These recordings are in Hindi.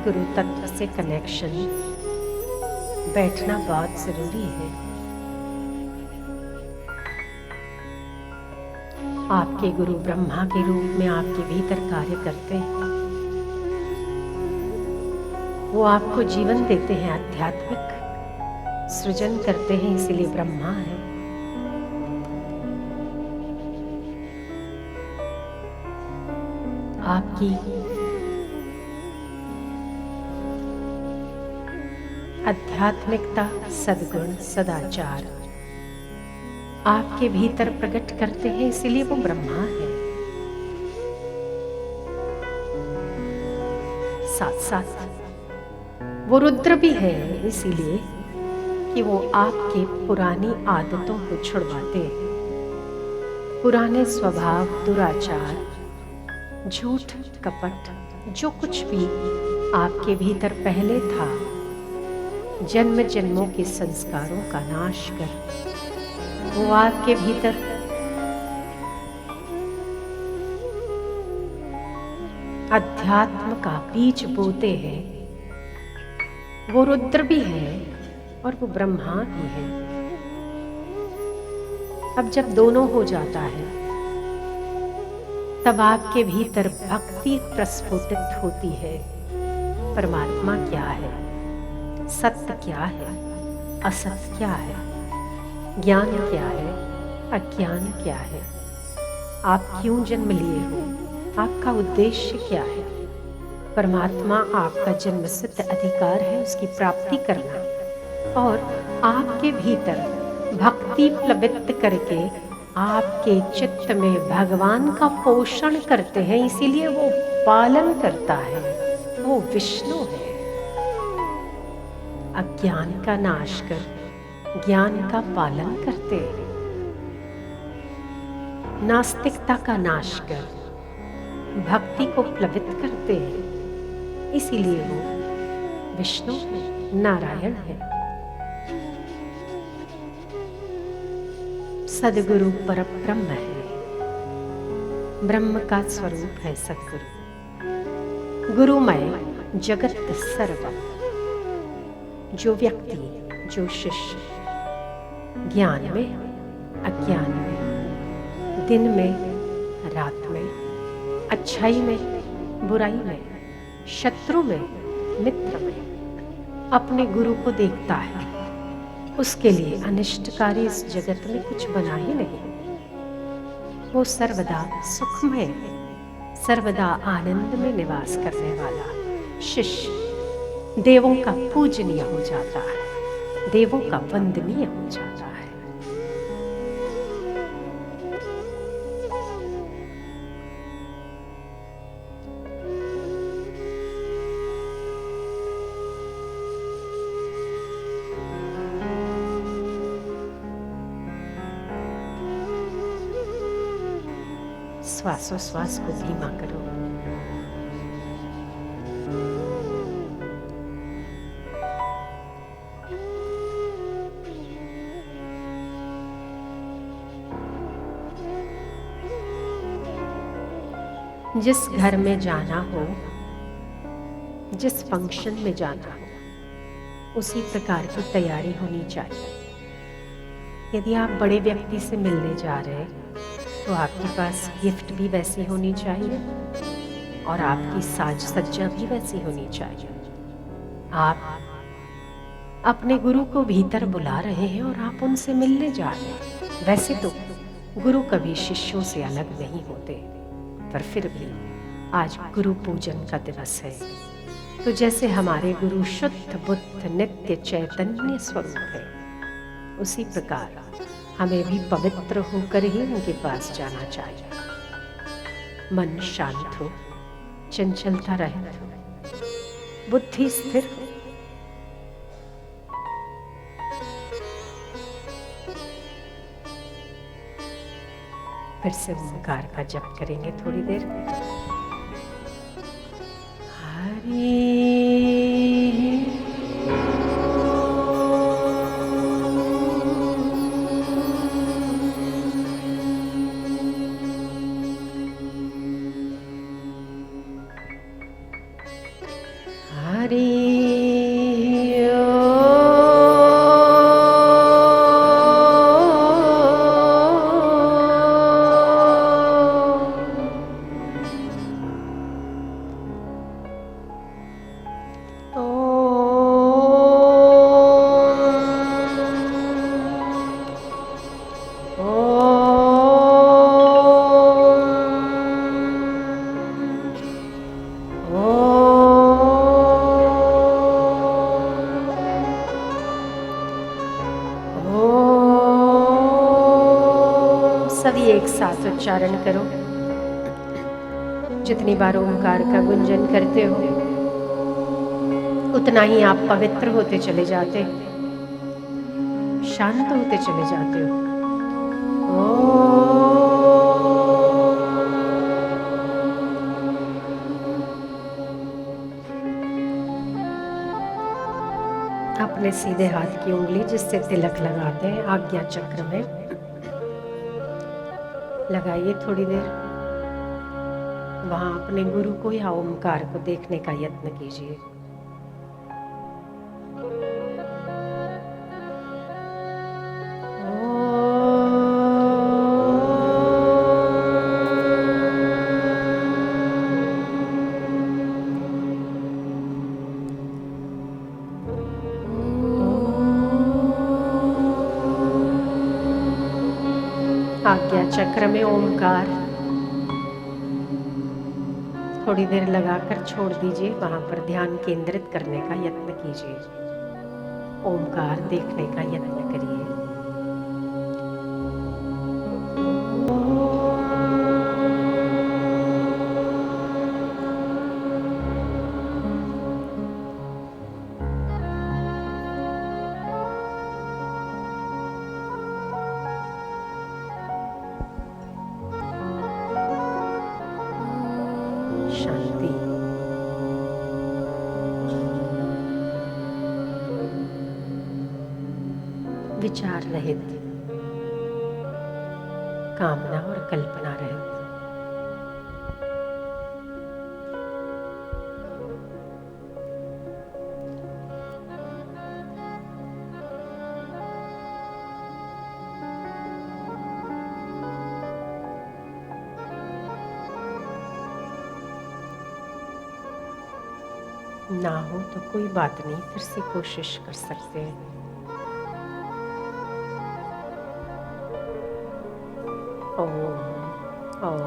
गुरु तत्व से कनेक्शन बैठना बहुत जरूरी है। आपके गुरु ब्रह्मा के रूप में आपके भीतर कार्य करते हैं। वो आपको जीवन देते हैं, आध्यात्मिक सृजन करते हैं, इसीलिए ब्रह्मा है। आपकी आध्यात्मिकता, सद्गुण, सदाचार आपके भीतर प्रकट करते हैं, इसीलिए वो ब्रह्मा है। साथ साथ वो रुद्र भी है, इसीलिए कि वो आपके पुरानी आदतों को छुड़वाते हैं। पुराने स्वभाव, दुराचार, झूठ, कपट, जो कुछ भी आपके भीतर पहले था, जन्म जन्मों के संस्कारों का नाश कर वो आपके भीतर अध्यात्म का बीज बोते हैं। वो रुद्र भी है और वो ब्रह्मा भी है। अब जब दोनों हो जाता है, तब आपके भीतर भक्ति प्रस्फुटित होती है। परमात्मा क्या है, सत्य क्या है, असत्य क्या है, ज्ञान क्या है, अज्ञान क्या है, आप क्यों जन्म लिए हो, आपका उद्देश्य क्या है। परमात्मा आपका जन्मसिद्ध अधिकार है उसकी प्राप्ति करना, और आपके भीतर भक्ति प्लवित करके आपके चित्त में भगवान का पोषण करते हैं, इसीलिए वो पालन करता है। वो विष्णु है। अज्ञान का नाश कर ज्ञान का पालन करते हैं। नास्तिकता का नाश कर भक्ति को प्लवित करते हैं, इसीलिए वो विष्णु है, नारायण है। सदगुरु परब्रह्म है। ब्रह्म का स्वरूप है सदगुरु। गुरुमय जगत सर्वम। जो व्यक्ति, जो शिष्य ज्ञान में, अज्ञान में, दिन में, रात में, अच्छाई में, बुराई में, शत्रु में, मित्र में अपने गुरु को देखता है, उसके लिए अनिष्टकारी इस जगत में कुछ बना ही नहीं। वो सर्वदा सुखमय, सर्वदा आनंद में निवास करने वाला शिष्य देवों का पूजनीय हो जाता है, देवों का वंदनीय हो जाता है। श्वासोश्वास को धीमा करो। जिस घर में जाना हो, जिस फंक्शन में जाना हो, उसी प्रकार की तैयारी होनी चाहिए। यदि आप बड़े व्यक्ति से मिलने जा रहे हैं, तो आपके पास गिफ्ट भी वैसी होनी चाहिए और आपकी साज सज्जा भी वैसी होनी चाहिए। आप अपने गुरु को भीतर बुला रहे हैं और आप उनसे मिलने जा रहे हैं। वैसे तो गुरु कभी शिष्यों से अलग नहीं होते, पर फिर भी आज गुरु पूजन का दिवस है, तो जैसे हमारे गुरु शुद्ध बुद्ध नित्य चैतन्य स्वरूप है, उसी प्रकार हमें भी पवित्र होकर ही उनके पास जाना चाहिए। मन शांत हो, चंचलता रहित हो, बुद्धि स्थिर हो। फिर से ओंकार का जप करेंगे थोड़ी देर। हरि हरि सभी एक साथ उच्चारण करो। जितनी बार ओंकार का गुंजन करते हो उतना ही आप पवित्र होते चले जाते, शांत होते चले जाते हो। अपने सीधे हाथ की उंगली जिससे तिलक लगाते हैं आज्ञा चक्र में लगाइए थोड़ी देर। वहां अपने गुरु को या ओंकार को देखने का यत्न कीजिए। आज्ञा चक्र में ओंकार थोड़ी देर लगाकर छोड़ दीजिए। वहां पर ध्यान केंद्रित करने का यत्न कीजिए। ओंकार देखने का यत्न करिए। शांति। विचार रहित, कामना और कल्पना रहित। ना हो तो कोई बात नहीं, फिर से कोशिश कर सकते हैं। ओम ओम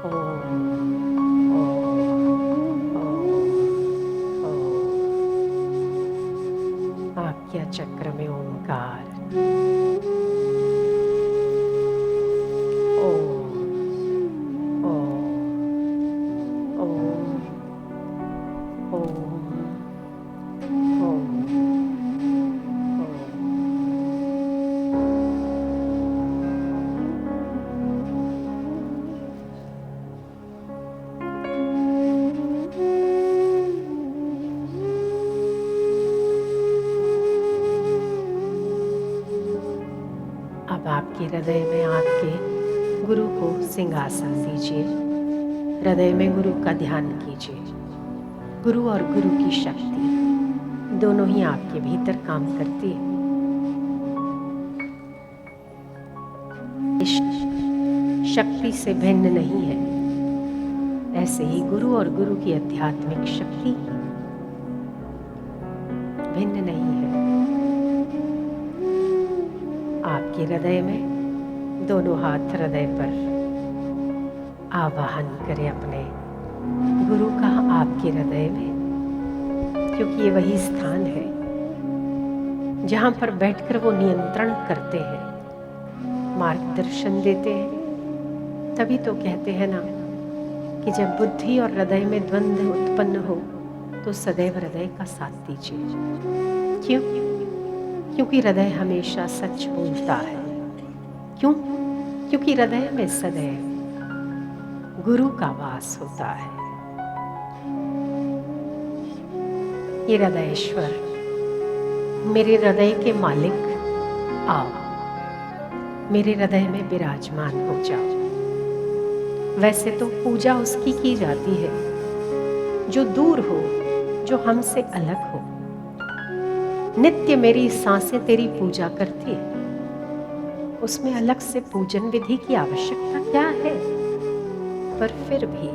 ओम ओम। आज्ञा चक्र में ओंकार। अब आपके हृदय में आपके गुरु को सिंहासन दीजिए। हृदय में गुरु का ध्यान कीजिए। गुरु और गुरु की शक्ति दोनों ही आपके भीतर काम करती है। शक्ति से भिन्न नहीं है। ऐसे ही गुरु और गुरु की आध्यात्मिक शक्ति भिन्न नहीं है। आपके हृदय में दोनों हाथ हृदय पर आवाहन करें अपने गुरु का आपके हृदय में, क्योंकि ये वही स्थान है जहाँ पर बैठकर वो नियंत्रण करते हैं, मार्गदर्शन देते हैं। तभी तो कहते हैं ना कि जब बुद्धि और हृदय में द्वंद्व उत्पन्न हो तो सदैव हृदय का साथ दीजिए। क्यों? क्योंकि हृदय हमेशा सच बोलता है। क्यों? क्योंकि हृदय में सदैव गुरु का वास होता है। ये हृदयेश्वर, मेरे हृदय के मालिक, आओ मेरे हृदय में विराजमान हो जाओ। वैसे तो पूजा उसकी की जाती है, जो दूर हो, जो हमसे अलग हो। नित्य मेरी सांसें तेरी पूजा करती है, उसमें अलग से पूजन विधि की आवश्यकता क्या है? पर फिर भी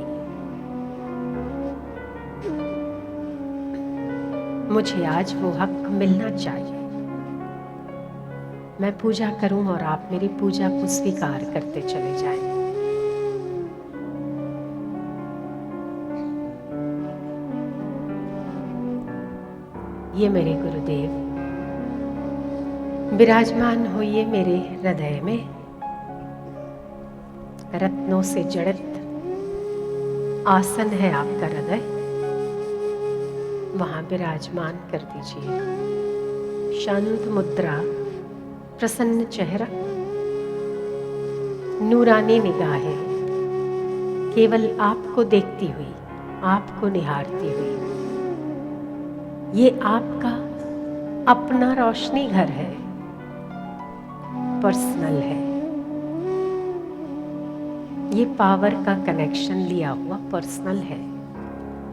मुझे आज वो हक मिलना चाहिए। मैं पूजा करूं और आप मेरी पूजा को स्वीकार करते चले जाएं। ये मेरे गुरुदेव विराजमान होइए मेरे हृदय में, रत्नों से जड़ित आसन है आपका हृदय, वहां विराजमान कर दीजिए। शांत मुद्रा, प्रसन्न चेहरा, नूरानी निगाहें, केवल आपको देखती हुई, आपको निहारती हुई। ये आपका अपना रोशनी घर है, पर्सनल है। ये पावर का कनेक्शन लिया हुआ पर्सनल है,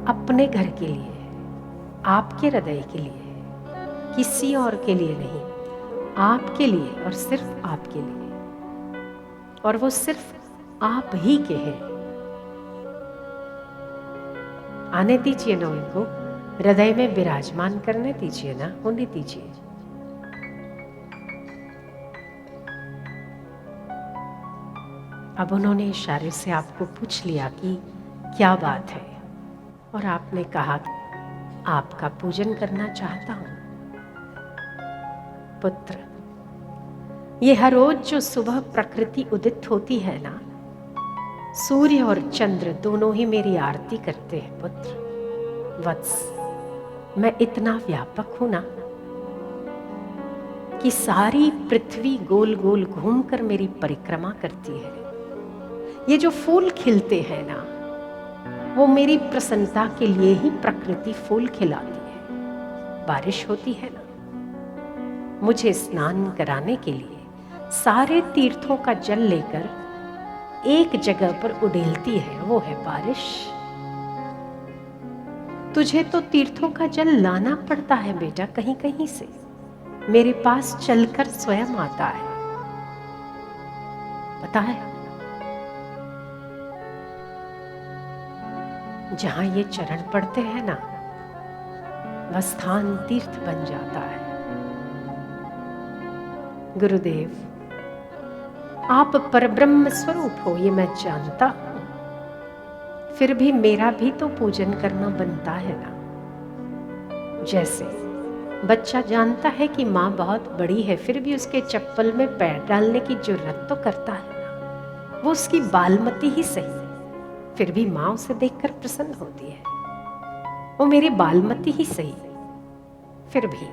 अपने घर के लिए, आपके हृदय के लिए, किसी और के लिए नहीं, आपके लिए और सिर्फ आपके लिए। और वो सिर्फ आप ही के हैं। आने दीजिए ना उनको, हृदय में विराजमान करने दीजिए ना, होने दीजिए। अब उन्होंने इशारे से आपको पूछ लिया कि क्या बात है, और आपने कहा आपका पूजन करना चाहता हूं। पुत्र, ये हर रोज जो सुबह प्रकृति उदित होती है ना, सूर्य और चंद्र दोनों ही मेरी आरती करते हैं। पुत्र वत्स, मैं इतना व्यापक हूं ना कि सारी पृथ्वी गोल गोल घूमकर मेरी परिक्रमा करती है। ये जो फूल खिलते हैं ना, वो मेरी प्रसन्नता के लिए ही प्रकृति फूल खिलाती है। बारिश होती है ना, मुझे स्नान कराने के लिए सारे तीर्थों का जल लेकर एक जगह पर उड़ेलती है, वो है बारिश। तुझे तो तीर्थों का जल लाना पड़ता है बेटा, कहीं कहीं से। मेरे पास चलकर स्वयं आता है, पता है? जहां ये चरण पड़ते हैं ना, वह स्थान तीर्थ बन जाता है। गुरुदेव, आप परब्रह्म स्वरूप हो, ये मैं जानता हूं, फिर भी मेरा भी तो पूजन करना बनता है ना। जैसे बच्चा जानता है कि माँ बहुत बड़ी है, फिर भी उसके चप्पल में पैर डालने की जुर्रत तो करता है ना। वो उसकी बालमती ही सही, फिर भी माँ उसे देखकर प्रसन्न होती है। वो मेरी बालमती ही सही, फिर भी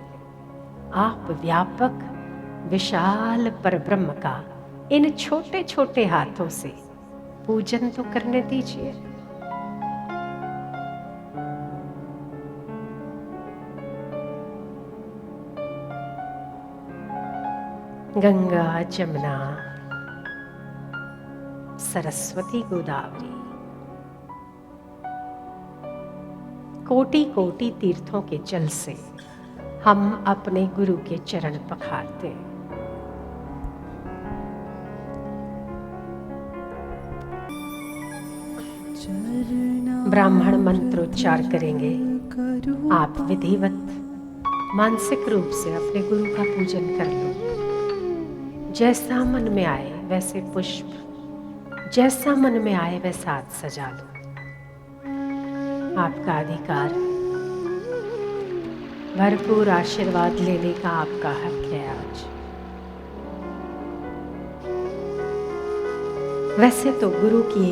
आप व्यापक विशाल परब्रह्म का इन छोटे छोटे हाथों से पूजन तो करने दीजिए। गंगा, जमुना, सरस्वती, गोदावरी, कोटि कोटि तीर्थों के जल से हम अपने गुरु के चरण पखारते हैं। ब्राह्मण मंत्रोच्चार करेंगे। आप विधिवत मानसिक रूप से अपने गुरु का पूजन कर लो। जैसा मन में आए वैसे पुष्प, जैसा मन में आए वैसा हाथ सजा लो। आपका अधिकार, भरपूर आशीर्वाद लेने का आपका हक है आज। वैसे तो गुरु की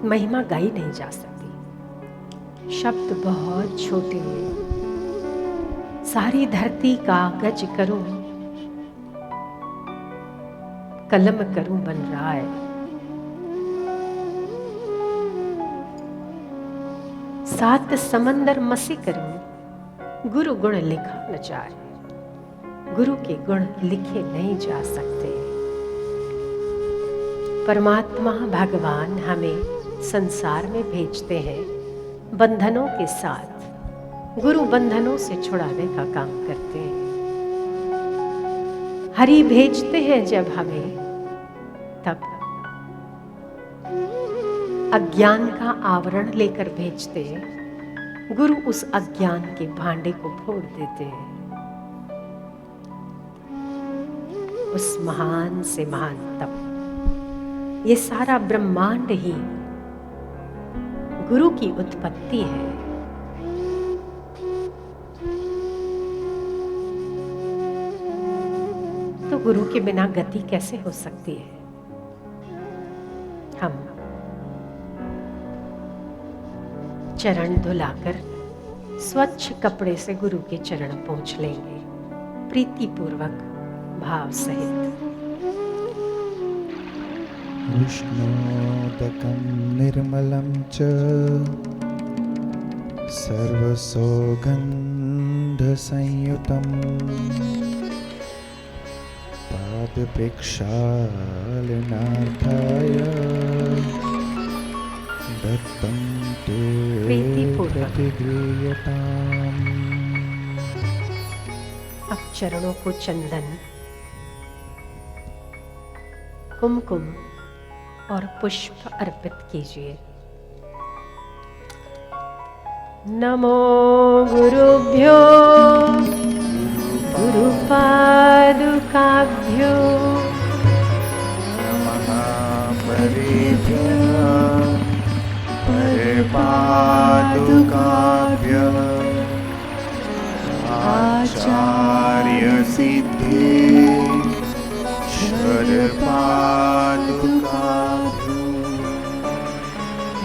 महिमा गाई नहीं जा सकती, शब्द बहुत छोटे हैं। सारी धरती कागज करूं, कलम करूं बन रहा है। सात समंदर मसी करूं, गुरु गुण लिखा न जाए। गुरु के गुण लिखे नहीं जा सकते। परमात्मा भगवान हमें संसार में भेजते हैं बंधनों के साथ, गुरु बंधनों से छुड़ाने का काम करते हैं। हरि भेजते हैं जब हमें, तब अज्ञान का आवरण लेकर भेजते हैं। गुरु उस अज्ञान के भांडे को फोड़ देते हैं। उस महान से महान तप, ये सारा ब्रह्मांड ही गुरु की उत्पत्ति है। तो गुरु के बिना गति कैसे हो सकती है? हम चरण धुलाकर स्वच्छ कपड़े से गुरु के चरण पोंछ लेंगे, प्रीति पूर्वक, भाव सहित। विष्णोदकं निर्मलं च सर्वसौगन्धसंयुतं पादप्रक्षालनार्थाय दत्तं ते प्रतिगृह्यताम्। अब चरणों को चंदन, कुमकुम और पुष्प अर्पित कीजिए। नमो गुरुभ्यो गुरुपादुकाभ्यो नमः परेभ्यो परपादुकाभ्यः आचार्य सिद्धे शरपादुकाभ्यो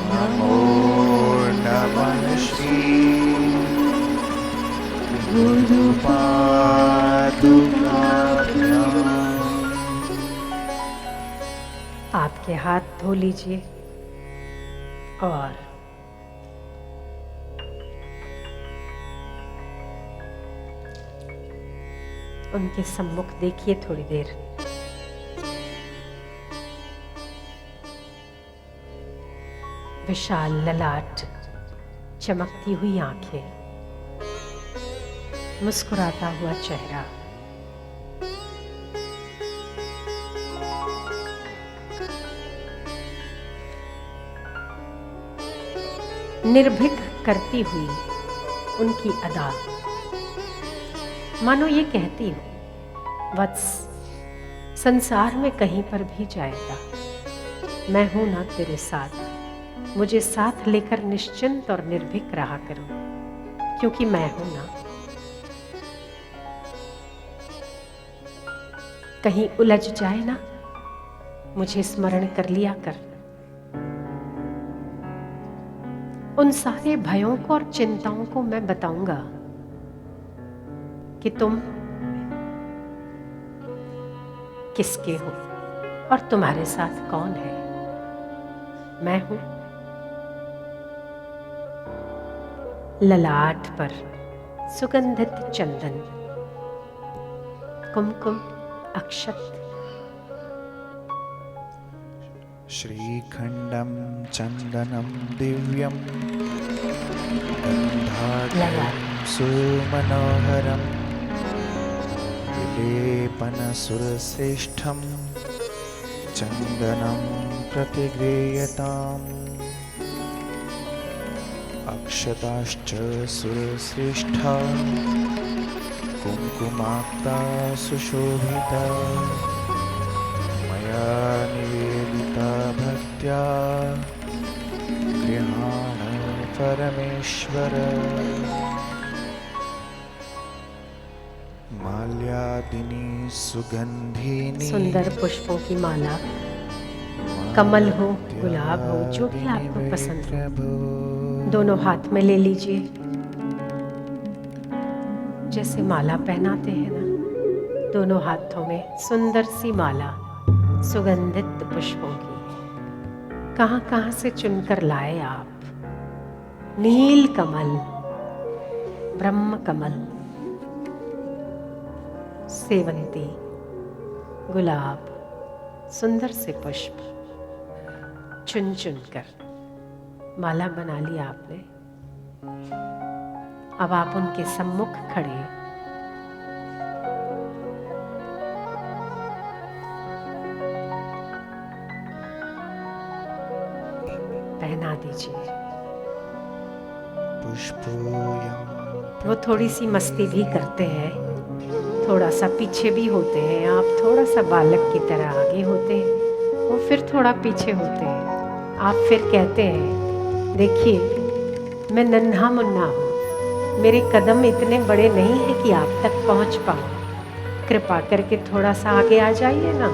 नमो नमः श्री गुरुपादुकाभ्याम्। आपके हाथ धो लीजिए और उनके सम्मुख देखिए थोड़ी देर। विशाल ललाट, चमकती हुई आंखें, मुस्कुराता हुआ चेहरा, निर्भीक करती हुई उनकी अदा, मानो ये कहती हो, वत्स, संसार में कहीं पर भी जाएगा, मैं हूं ना तेरे साथ, मुझे साथ लेकर निश्चिंत और निर्भीक रहा करो, क्योंकि मैं हूं ना। कहीं उलझ जाए ना, मुझे स्मरण कर लिया कर। उन सारे भयों को और चिंताओं को मैं बताऊंगा कि तुम किसके हो और तुम्हारे साथ कौन है। मैं हूं। ललाट पर सुगंधित चंदन, कुमकुम, अक्षत, श्रीखंडं चंदनं दिव्यं गंधाढ्यं सुमनोहरं विलेपनसुरश्रेष्ठं चंदनं प्रतिगृह्यताम्। अक्षताश्च सुरश्रेष्ठा कुङ्कुमाक्ता सुशोभिता मया निवेदिता भक्त्या गृहाण परमेश्वर। माल्यादिनी सुगंधिनी, सुंदर पुष्पों की माला, कमल हो, गुलाब हो, जो भी आपको पसंद हो, दोनों हाथ में ले लीजिए। जैसे माला पहनाते हैं ना, दोनों हाथों में सुंदर सी माला सुगंधित पुष्पों की। कहां कहां से चुनकर लाए आप? नील कमल, ब्रह्म कमल, सेवंती, गुलाब, सुंदर से पुष्प चुन चुन कर माला बना ली आपने। अब आप उनके सम्मुख खड़े पहना दीजिए। पुष्पोऽयं वो थोड़ी सी मस्ती भी करते हैं, थोड़ा सा पीछे भी होते हैं। आप थोड़ा सा बालक की तरह आगे होते हैं, वो फिर थोड़ा पीछे होते हैं। आप फिर कहते हैं, देखिए मैं नन्हा मुन्ना हूँ, मेरे कदम इतने बड़े नहीं हैं कि आप तक पहुँच पाऊँ। कृपा करके थोड़ा सा आगे आ जाइए ना,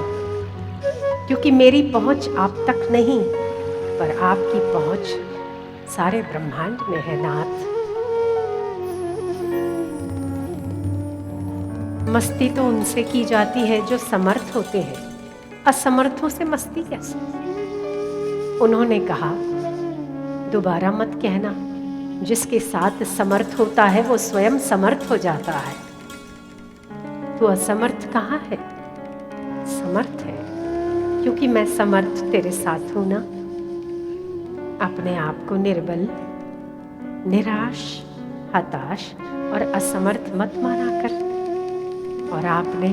क्योंकि मेरी पहुँच आप तक नहीं, पर आपकी पहुँच सारे ब्रह्मांड में है नाथ। मस्ती तो उनसे की जाती है जो समर्थ होते हैं, असमर्थों से मस्ती कैसे? उन्होंने कहा, दोबारा मत कहना, जिसके साथ समर्थ होता है वो स्वयं समर्थ हो जाता है। तू असमर्थ कहाँ है? समर्थ है, क्योंकि मैं समर्थ तेरे साथ हूं ना। अपने आप को निर्बल, निराश, हताश और असमर्थ मत माना कर। और आपने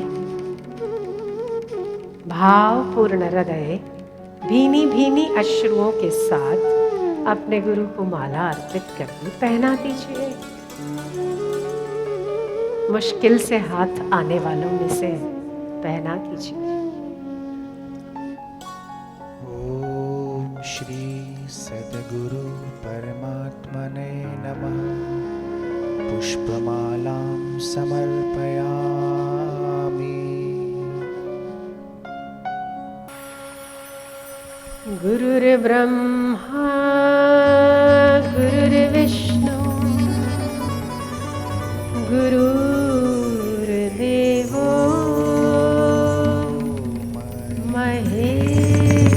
भावपूर्ण हृदय, भीनी भीनी अश्रुओं के साथ अपने गुरु को माला अर्पित कर दी। पहना दीजिए। मुश्किल से हाथ आने वालों में से पहना दीजिए। ॐ श्री सद्गुरु परमात्मने नमः। पुष्पमालां समर्पयामि। गुरुर्ब्रह्मा गुरुर्विष्णु गुरुर्देवो महेश्वरः।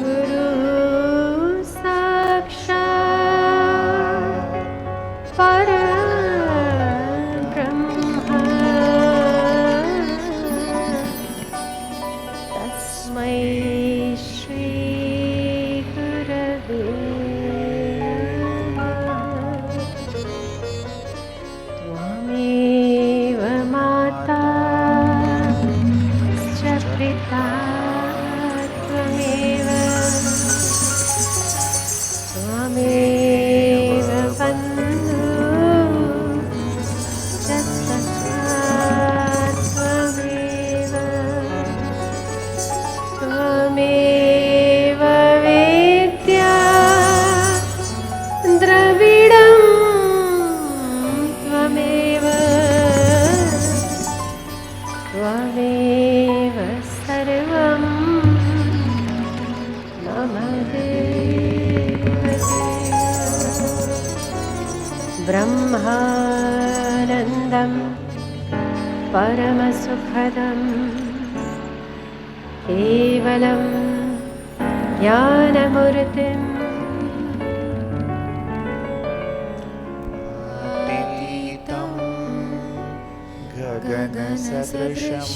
गुरु साक्षात् परब्रह्म। तस्मै श्री गुरवे नमः। त्वमेव माता च पिता त्वमेव बन्धुश्च सखा त्वमेव। त्वमेव वेद्या द्रविडं त्वमेव। त्वमेव सर्वं मम देव। ब्रह्मानन्दं परमसुखदं केवलं ज्ञानमूर्तिम् अतीतं गगनसदृशं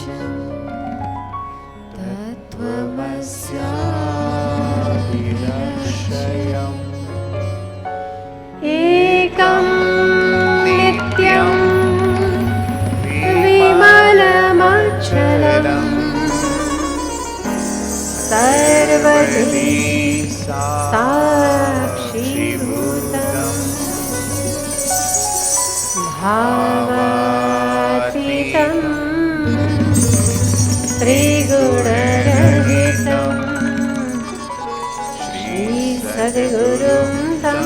तत्त्वमस्यादिलक्ष्यम्। एकं नित्यं विमलमचलं सर्वधी साक्षीभूतं भावातीतं त्रिगुणरहितं श्री सद्गुरुं तं